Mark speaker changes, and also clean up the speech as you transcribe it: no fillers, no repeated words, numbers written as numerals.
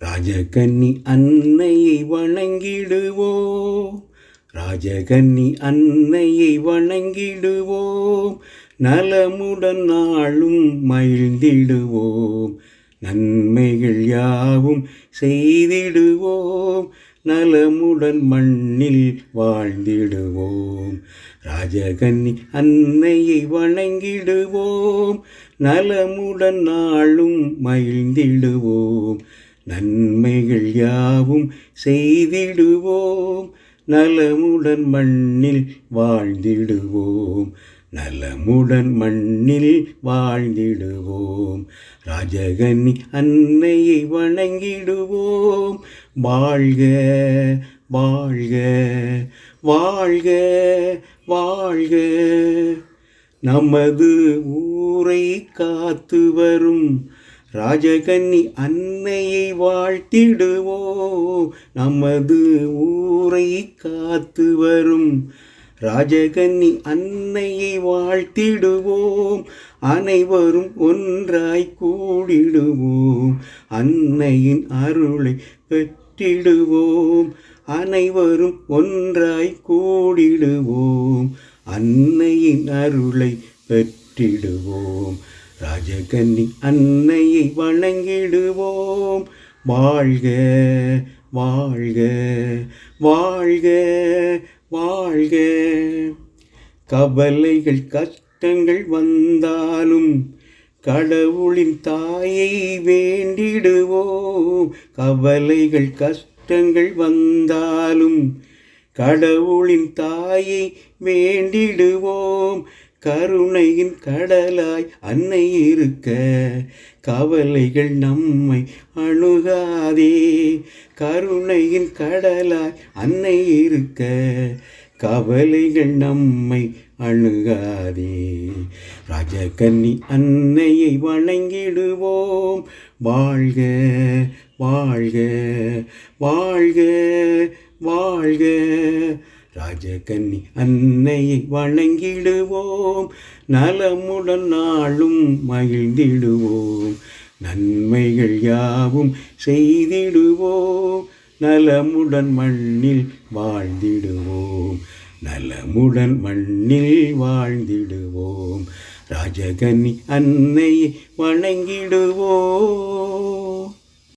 Speaker 1: ராஜகன்னி அன்னையை வணங்கிடுவோம். ராஜகன்னி அன்னையை வணங்கிடுவோம். நலமுடன் நாளும் மகிழ்ந்திடுவோம். நன்மைகள் யாவும் செய்திடுவோம். நலமுடன் மண்ணில் வாழ்ந்திடுவோம். ராஜகன்னி அன்னையை வணங்கிடுவோம். நலமுடன் நாளும் மகிழ்ந்திடுவோம். நன்மைகள் யாவும் செய்திடுவோம். நலமுடன் மண்ணில் வாழ்ந்திடுவோம். நலமுடன் மண்ணில் வாழ்ந்திடுவோம். ராஜகன்னி அன்னையை வணங்கிடுவோம். வாழ்க வாழ்க வாழ்க வாழ்க. நமது ஊரை காத்து வரும் ராஜகன்னி அன்னையை வாழ்த்திடுவோம். நமது ஊரை காத்து வரும் ராஜகன்னி அன்னையை வாழ்த்திடுவோம். அனைவரும் ஒன்றாய் கூடிடுவோம். அன்னையின் அருளை பெற்றிடுவோம். அனைவரும் ஒன்றாய் கூடிடுவோம். அன்னையின் அருளை பெற்றிடுவோம். ராஜகன்னி அன்னையை வணங்கிடுவோம். வாழ்க வாழ்க வாழ்க வாழ்க. கவலைகள் கஷ்டங்கள் வந்தாலும் கடவுளின் தாயை வேண்டிடுவோம். கவலைகள் கஷ்டங்கள் வந்தாலும் கடவுளின் தாயை வேண்டிடுவோம். கருணையின் கடலாய் அன்னை இருக்க கவலைகள் நம்மை அணுகாதே. கருணையின் கடலாய் அன்னை இருக்க கவலைகள் நம்மை அணுகாதே. ராஜகன்னி அன்னையை வணங்கிடுவோம். வாழ்க வாழ்க வாழ்க வாழ்க. ராஜகன்னி அன்னையை வணங்கிடுவோம். நலமுடன் நாளும் மகிழ்ந்திடுவோம். நன்மைகள் யாவும் செய்திடுவோம். நலமுடன் மண்ணில் வாழ்ந்திடுவோம். நலமுடன் மண்ணில் வாழ்ந்திடுவோம். ராஜகன்னி அன்னையை வணங்கிடுவோம்.